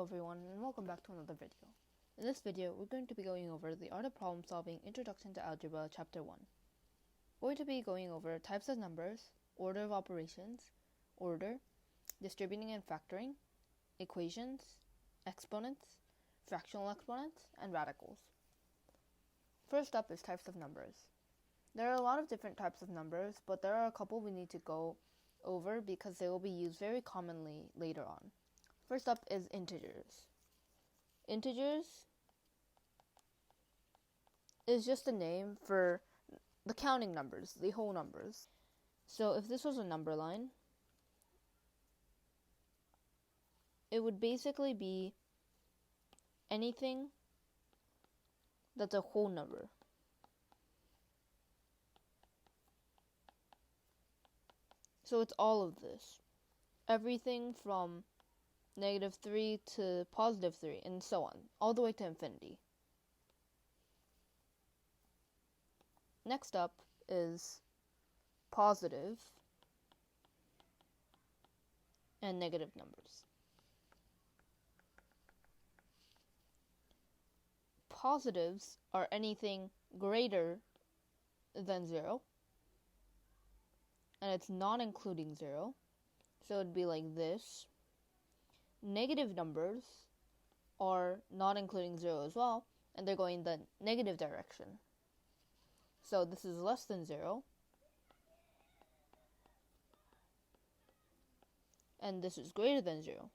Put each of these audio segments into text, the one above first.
Hello everyone, and welcome back to another video. In this video, we're going to be going over the Art of Problem Solving Introduction to Algebra Chapter 1. We're going to be going over types of numbers, order of operations, order, distributing and factoring, equations, exponents, fractional exponents, and radicals. First up is types of numbers. There are a lot of different types of numbers, but there are a couple we need to go over because they will be used very commonly later on. First up is integers. Integers is just a name for the counting numbers, the whole numbers. So if this was a number line, it would basically be anything that's a whole number. So it's all of this. Everything from -3 to +3, and so on, all the way to infinity. Next up is positive and negative numbers. Positives are anything greater than 0, and it's not including 0, so it'd be like this. Negative numbers are not including 0 as well, and they're going the negative direction. So this is less than 0, and this is greater than 0.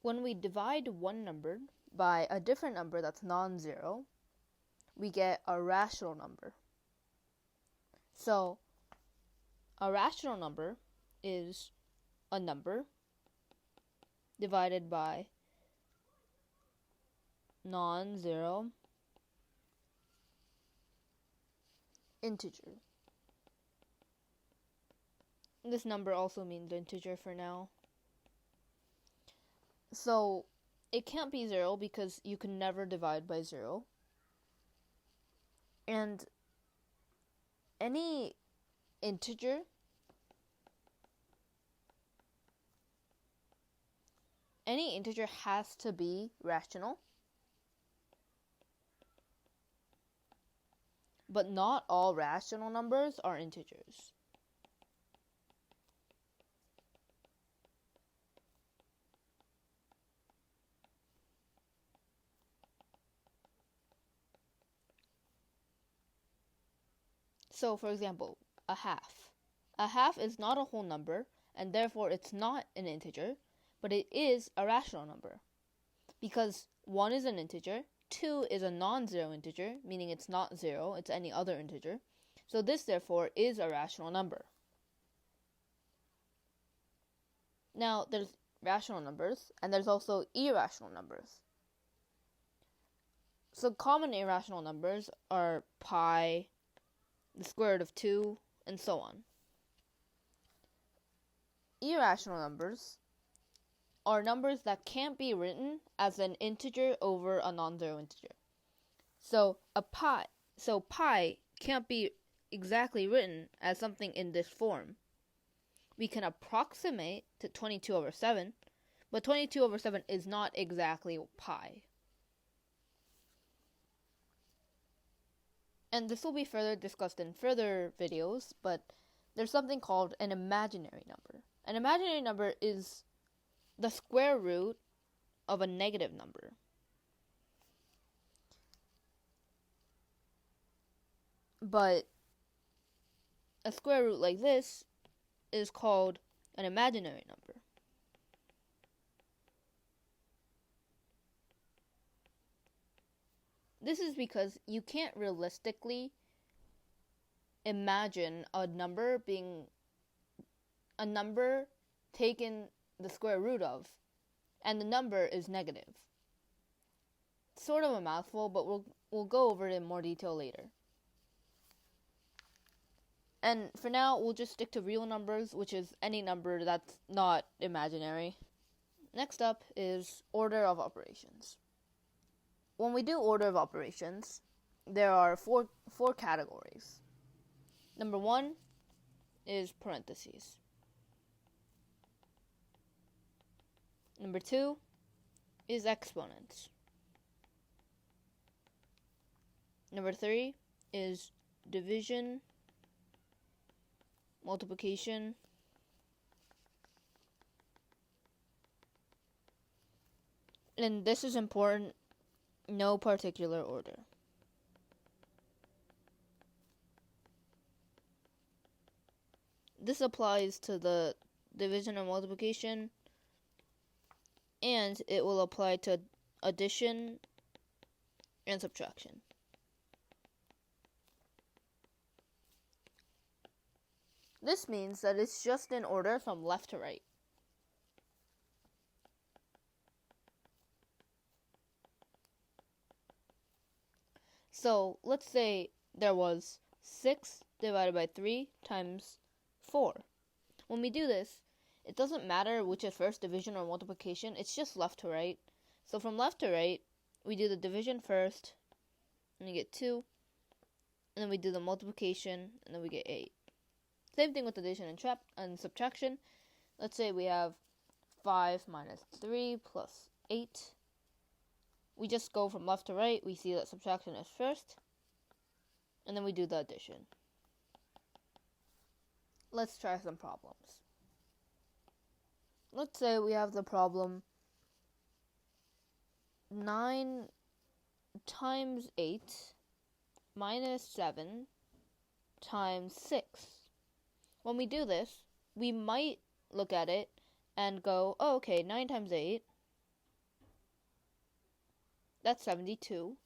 When we divide one number by a different number that's non-zero, we get a rational number. So a rational number is a number divided by non-zero integer. This number also means integer for now. So it can't be 0 because you can never divide by 0. And any integer has to be rational, but not all rational numbers are integers. So, for example, a half. A half is not a whole number, and therefore it's not an integer, but it is a rational number. Because 1 is an integer, 2 is a non-zero integer, meaning it's not 0, it's any other integer. So this, therefore, is a rational number. Now, there's rational numbers, and there's also irrational numbers. So common irrational numbers are pi, the square root of 2, and so on. Irrational numbers are numbers that can't be written as an integer over a non-zero integer. So pi can't be exactly written as something in this form. We can approximate to 22 over 7, but 22 over 7 is not exactly pi. And this will be further discussed in further videos, but there's something called an imaginary number. An imaginary number is the square root of a negative number. But a square root like this is called an imaginary number. This is because you can't realistically imagine a number being a number taken the square root of, and the number is negative. Sort of a mouthful, but we'll go over it in more detail later. And for now, we'll just stick to real numbers, which is any number that's not imaginary. Next up is order of operations. When we do order of operations, there are four categories. Number 1 is parentheses. Number 2 is exponents. Number 3 is division, multiplication, and this is important, no particular order. This applies to the division and multiplication, and it will apply to addition and subtraction. This means that it's just in order from left to right. So let's say there was 6 divided by 3 times 4. When we do this, it doesn't matter which is first, division or multiplication, it's just left to right. So from left to right, we do the division first, and we get 2, and then we do the multiplication, and then we get 8. Same thing with addition and subtraction. Let's say we have 5 minus 3 plus 8. We just go from left to right. We see that subtraction is first, and then we do the addition. Let's try some problems. Let's say we have the problem 9 times 8 minus 7 times 6. When we do this, we might look at it and go, oh, okay, 9 times 8, that's 72,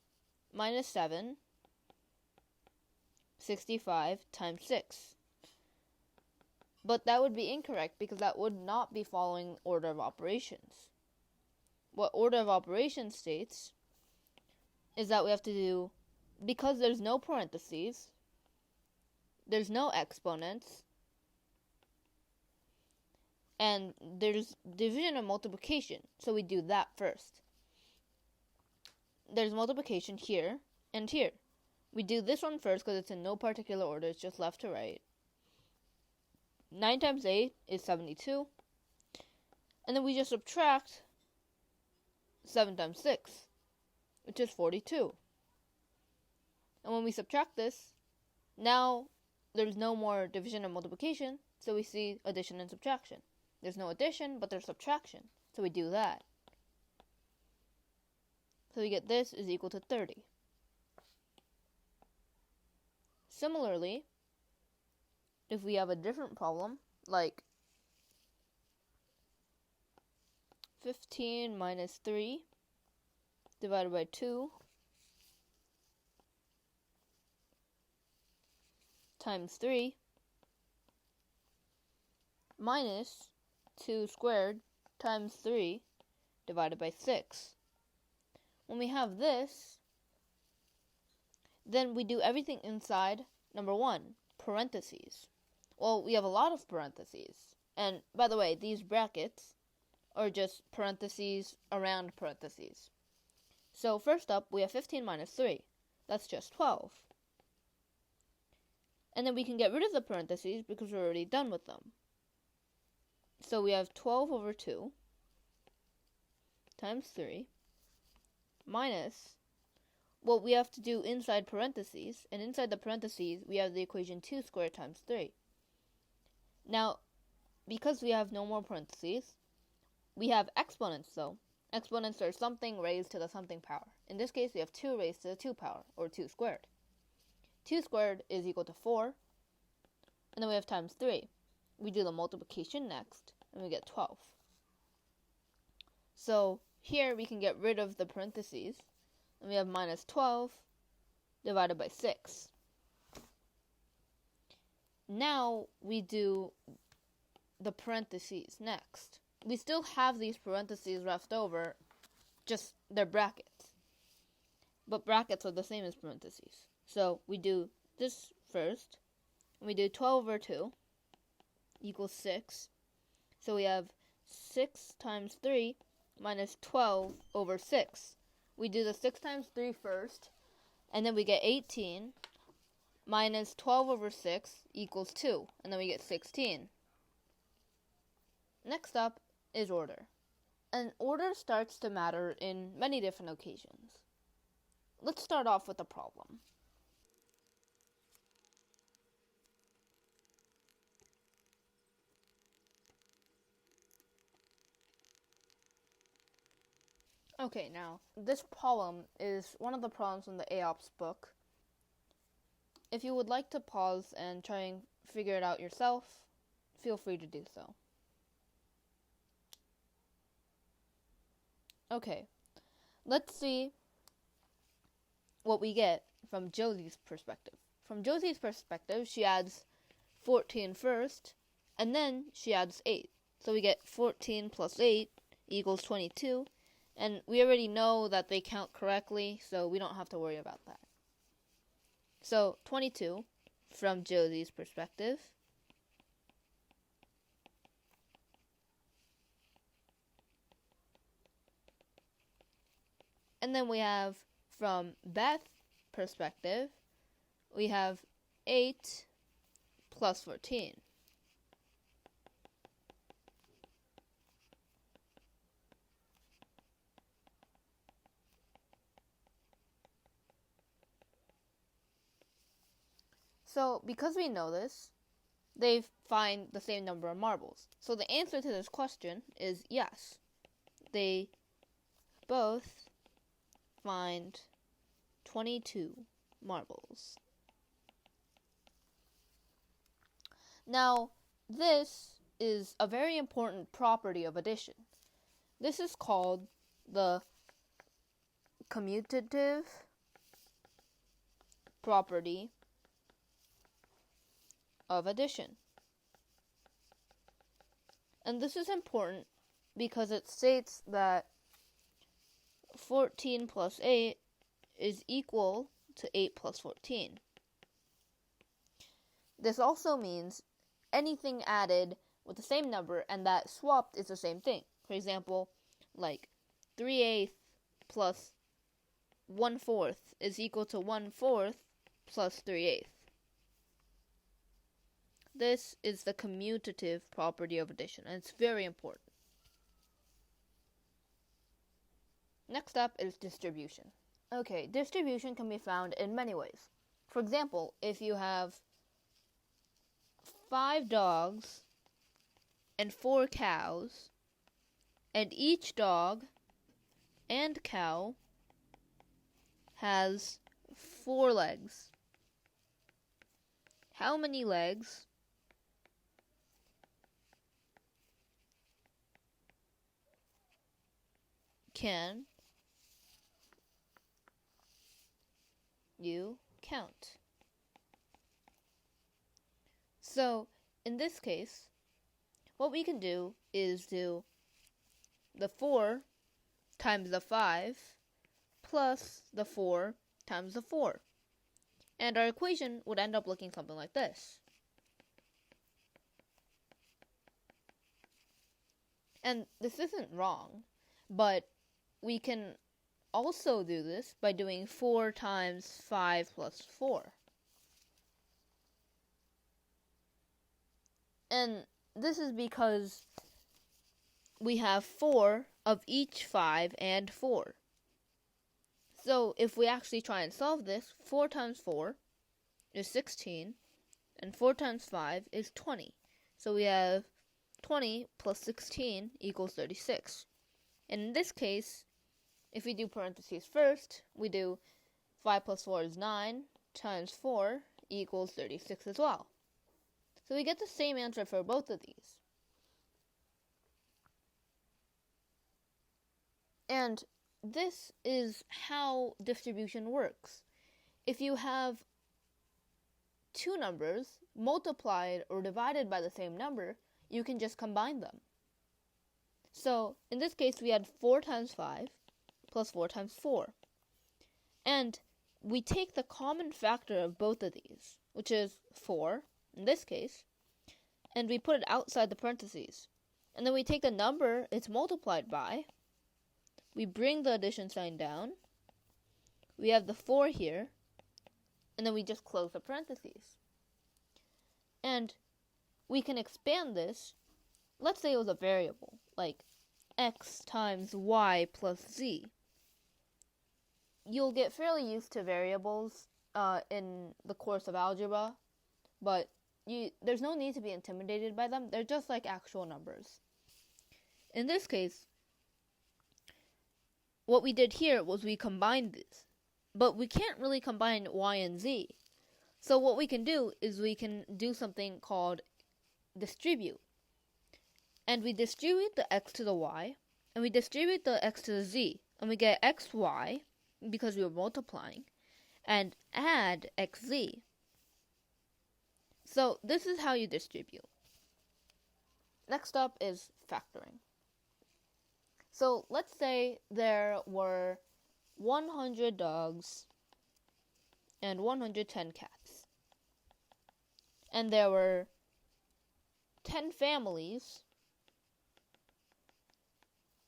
minus 7, 65 times 6. But that would be incorrect because that would not be following order of operations. What order of operations states is that we have to do, because there's no parentheses, there's no exponents, and there's division and multiplication, so we do that first. There's multiplication here and here. We do this one first because it's in no particular order, it's just left to right. 9 times 8 is 72. And then we just subtract 7 times 6, which is 42. And when we subtract this, now there's no more division and multiplication, so we see addition and subtraction. There's no addition, but there's subtraction, so we do that. So we get this is equal to 30. Similarly, if we have a different problem, like 15 minus 3 divided by 2 times 3 minus 2 squared times 3 divided by 6. When we have this, then we do everything inside, number 1, parentheses. Well, we have a lot of parentheses. And, by the way, these brackets are just parentheses around parentheses. So, first up, we have 15 minus 3. That's just 12. And then we can get rid of the parentheses because we're already done with them. So, we have 12 over 2 times 3 minus, well, we have to do inside parentheses, and inside the parentheses, we have the equation 2 squared times 3. Now, because we have no more parentheses, we have exponents, though. Exponents are something raised to the something power. In this case, we have 2 raised to the 2 power, or 2 squared. 2 squared is equal to 4, and then we have times 3. We do the multiplication next, and we get 12. So, here we can get rid of the parentheses, and we have minus 12 divided by 6. Now we do the parentheses next. We still have these parentheses left over, just they're brackets. But brackets are the same as parentheses. So we do this first, and we do 12 over 2 equals 6. So we have 6 times 3 minus 12 over 6. We do the 6 times 3 first, and then we get 18 minus 12 over 6 equals 2, and then we get 16. Next up is order. And order starts to matter in many different occasions. Let's start off with a problem. Okay, now, this problem is one of the problems in the AOPS book. If you would like to pause and try and figure it out yourself, feel free to do so. Okay, let's see what we get from Josie's perspective. From Josie's perspective, she adds 14 first, and then she adds 8. So we get 14 plus 8 equals 22, and we already know that they count correctly, so we don't have to worry about that. So 22, from Josie's perspective, and then we have, from Beth's perspective, we have 8 plus 14. So, because we know this, they find the same number of marbles. So the answer to this question is yes. They both find 22 marbles. Now, this is a very important property of addition. This is called the commutative property of addition. And this is important because it states that 14 plus 8 is equal to 8 plus 14. This also means anything added with the same number and that swapped is the same thing. For example, like 3/8 plus 1/4 is equal to 1/4 plus 3/8. This is the commutative property of addition, and it's very important. Next up is distribution. Okay, distribution can be found in many ways. For example, if you have 5 dogs and 4 cows, and each dog and cow has 4 legs, how many legs can you count? So, in this case, what we can do is do the 4 times the 5 plus the 4 times the 4. And our equation would end up looking something like this. And this isn't wrong, but we can also do this by doing 4 times 5 plus 4. And this is because we have 4 of each 5 and 4. So if we actually try and solve this, 4 times 4 is 16, and 4 times 5 is 20. So we have 20 plus 16 equals 36. And in this case, if we do parentheses first, we do 5 plus 4 is 9 times 4 equals 36 as well. So we get the same answer for both of these. And this is how distribution works. If you have two numbers multiplied or divided by the same number, you can just combine them. So in this case, we had 4 times 5 plus 4 times 4. And we take the common factor of both of these, which is 4 in this case, and we put it outside the parentheses. And then we take the number it's multiplied by, we bring the addition sign down, we have the 4 here, and then we just close the parentheses. And we can expand this. Let's say it was a variable, like x times y plus z. You'll get fairly used to variables in the course of algebra, but there's no need to be intimidated by them. They're just like actual numbers. In this case, what we did here was we combined these, but we can't really combine y and z. So what we can do is we can do something called distribute. And we distribute the x to the y, and we distribute the x to the z, and we get xy, because we were multiplying, and add xz. So this is how you distribute. Next up is factoring. So let's say there were 100 dogs and 110 cats. And there were 10 families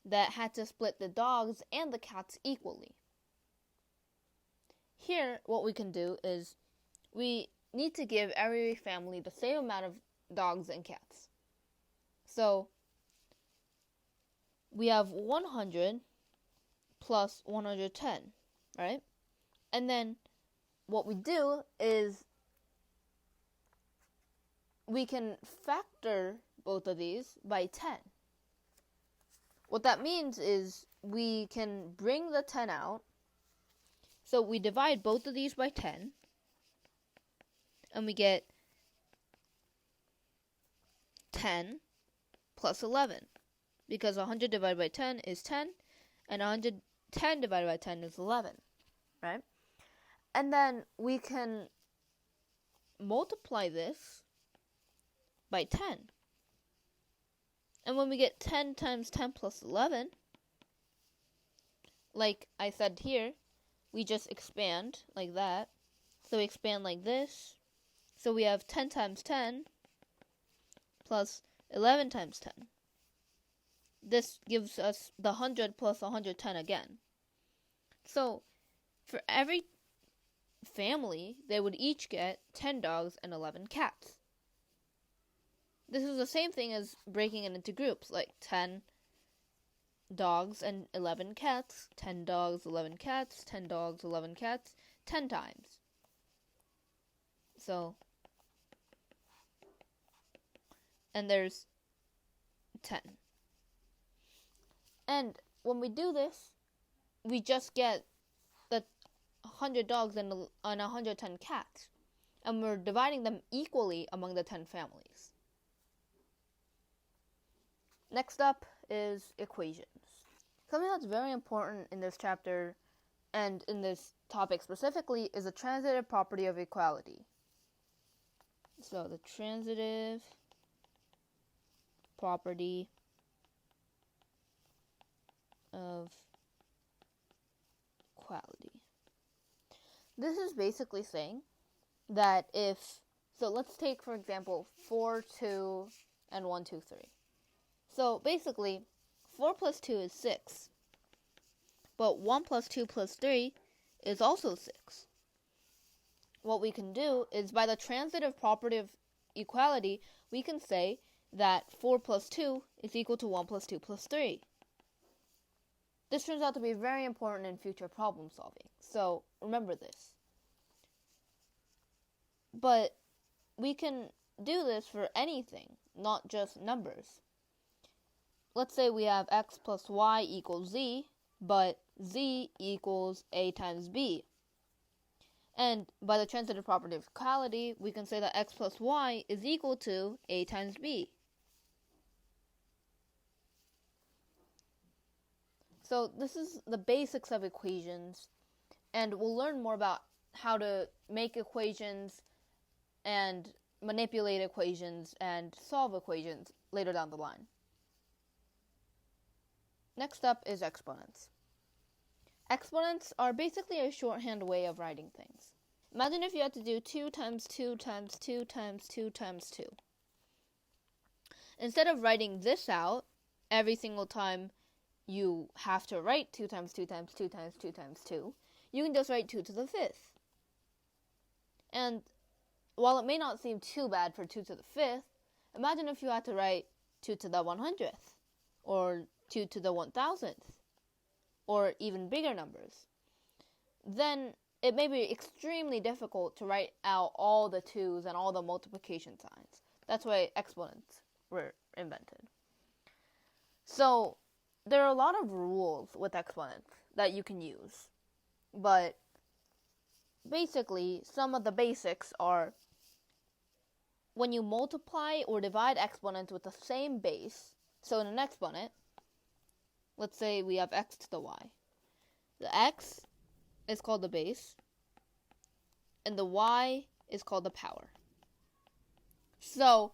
that had to split the dogs and the cats equally. Here, what we can do is we need to give every family the same amount of dogs and cats. So we have 100 plus 110, right? And then what we do is we can factor both of these by 10. What that means is we can bring the 10 out. So we divide both of these by 10. And we get 10 plus 11. Because 100 divided by 10 is 10. And 110 divided by 10 is 11. Right? And then we can multiply this by 10. And when we get 10 times 10 plus 11, like I said here, we just expand like that. So we expand like this. So we have 10 times 10 plus 11 times 10. This gives us the 100 plus 110 again. So for every family, they would each get 10 dogs and 11 cats. This is the same thing as breaking it into groups, like 10 dogs and 11 cats, 10 dogs, 11 cats, 10 dogs, 11 cats, 10 times. So, and there's 10. And when we do this, we just get the 100 dogs and 110 cats. And we're dividing them equally among the 10 families. Next up is equations. Something that's very important in this chapter and in this topic specifically is the transitive property of equality. So the transitive property of equality. This is basically saying that so let's take, for example, 4, 2, and 1, 2, 3. So basically, 4 plus 2 is 6. But 1 plus 2 plus 3 is also 6. What we can do is, by the transitive property of equality, we can say that 4 plus 2 is equal to 1 plus 2 plus 3. This turns out to be very important in future problem solving. So remember this. But we can do this for anything, not just numbers. Let's say we have x plus y equals z, but z equals a times b. And by the transitive property of equality, we can say that x plus y is equal to a times b. So this is the basics of equations, and we'll learn more about how to make equations and manipulate equations and solve equations later down the line. Next up is exponents. Exponents are basically a shorthand way of writing things. Imagine if you had to do 2 times 2 times 2 times 2 times 2. Instead of writing this out every single time you have to write 2 times 2 times 2 times 2 times 2, you can just write 2 to the 5th. And while it may not seem too bad for 2 to the 5th, imagine if you had to write 2 to the 100th, or 2 to the 1000th, or even bigger numbers. Then it may be extremely difficult to write out all the 2's and all the multiplication signs. That's why exponents were invented. So there are a lot of rules with exponents that you can use. But basically, some of the basics are when you multiply or divide exponents with the same base. So in an exponent, let's say we have x to the y. The x is called the base, and the y is called the power. So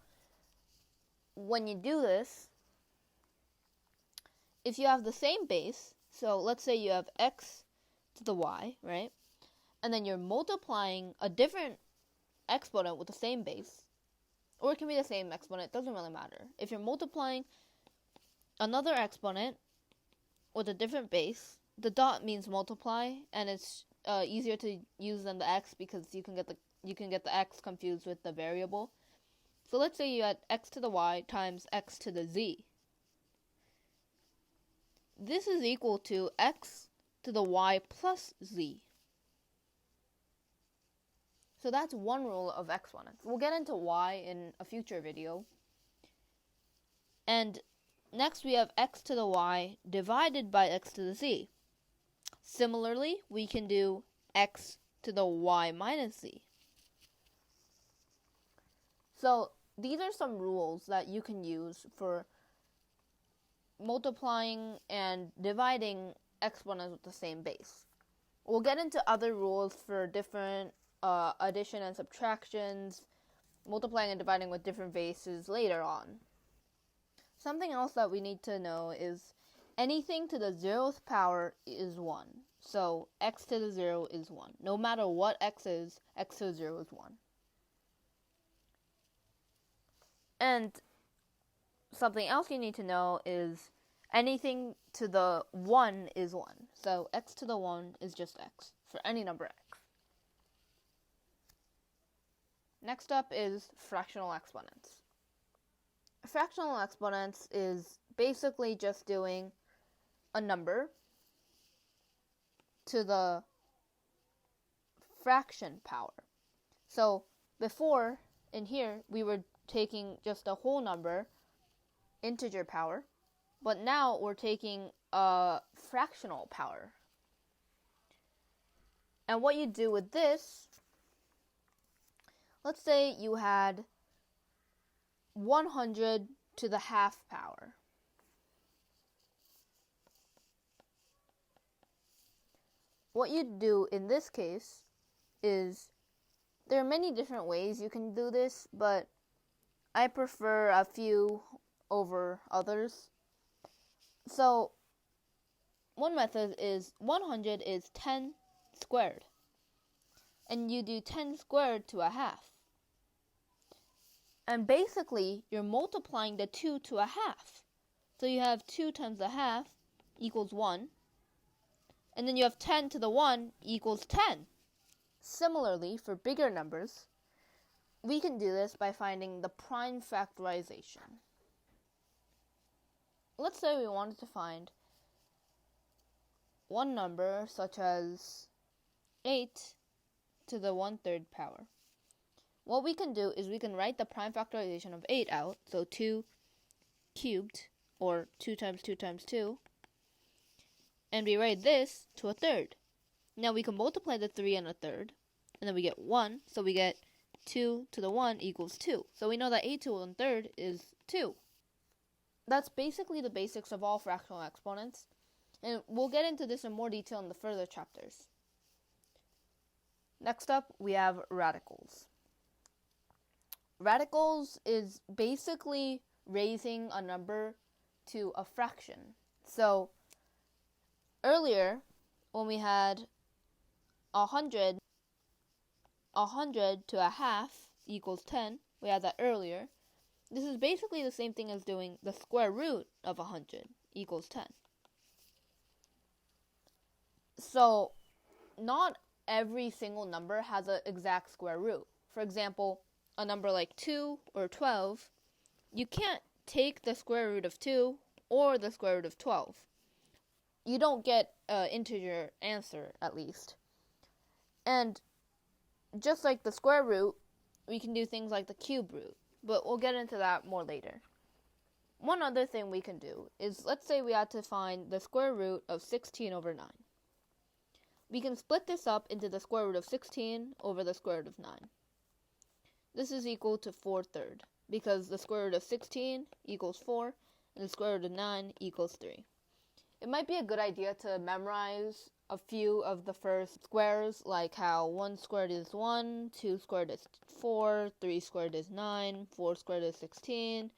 when you do this, if you have the same base, so let's say you have x to the y, right? And then you're multiplying a different exponent with the same base, or it can be the same exponent, it doesn't really matter. If you're multiplying another exponent with a different base, the dot means multiply, and it's easier to use than the x because you can get the x confused with the variable. So let's say you had x to the y times x to the z. This is equal to x to the y plus z. So that's one rule of exponents. We'll get into y in a future video. And next we have x to the y divided by x to the z. Similarly, we can do x to the y minus z. So these are some rules that you can use for multiplying and dividing exponents with the same base. We'll get into other rules for different addition and subtractions, multiplying and dividing with different bases later on. Something else that we need to know is anything to the 0th power is 1. So x to the 0 is 1. No matter what x is, x to the 0 is 1. And something else you need to know is anything to the 1 is 1. So x to the 1 is just x for any number x. Next up is fractional exponents. Fractional exponents is basically just doing a number to the fraction power. So before, in here, we were taking just a whole number, integer power, but now we're taking a fractional power. And what you do with this, let's say you had 100 to the half power. What you do in this case is, there are many different ways you can do this, but I prefer a few over others. So one method is 100 is 10 squared. And you do 10 squared to a half. And basically, you're multiplying the 2 to a half. So you have 2 times a half equals 1. And then you have 10 to the 1 equals 10. Similarly, for bigger numbers, we can do this by finding the prime factorization. Let's say we wanted to find one number such as 8 to the 1/3 power. What we can do is we can write the prime factorization of 8 out, so 2 cubed, or 2 times 2 times 2, and we write this to a third. Now we can multiply the 3 and a third, and then we get 1, so we get 2 to the 1 equals 2. So we know that 8 to 1/3 is 2. That's basically the basics of all fractional exponents, and we'll get into this in more detail in the further chapters. Next up, we have radicals. Radicals is basically raising a number to a fraction. So earlier, when we had 100 to a half equals 10, we had that earlier. This is basically the same thing as doing the square root of 100 equals 10. So not every single number has an exact square root. For example, a number like 2 or 12, you can't take the square root of 2 or the square root of 12. You don't get an integer answer, at least. And just like the square root, we can do things like the cube root, but we'll get into that more later. One other thing we can do is, let's say we had to find the square root of 16 over 9. We can split this up into the square root of 16 over the square root of 9. This is equal to 4/3, because the square root of 16 equals 4, and the square root of 9 equals 3. It might be a good idea to memorize a few of the first squares, like how 1 squared is 1, 2 squared is 4, 3 squared is 9, 4 squared is 16,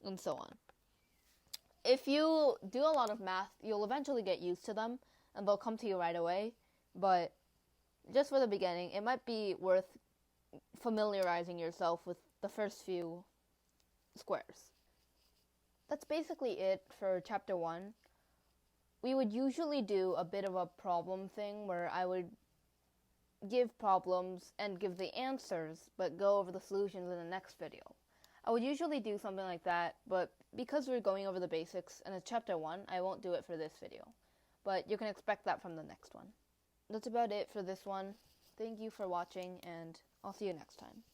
and so on. If you do a lot of math, you'll eventually get used to them, and they'll come to you right away, but just for the beginning, it might be worth familiarizing yourself with the first few squares. That's basically it for chapter 1. We would usually do a bit of a problem thing where I would give problems and give the answers, but go over the solutions in the next video. I would usually do something like that, but because we're going over the basics and it's chapter 1, I won't do it for this video. But you can expect that from the next one. That's about it for this one. Thank you for watching, and I'll see you next time.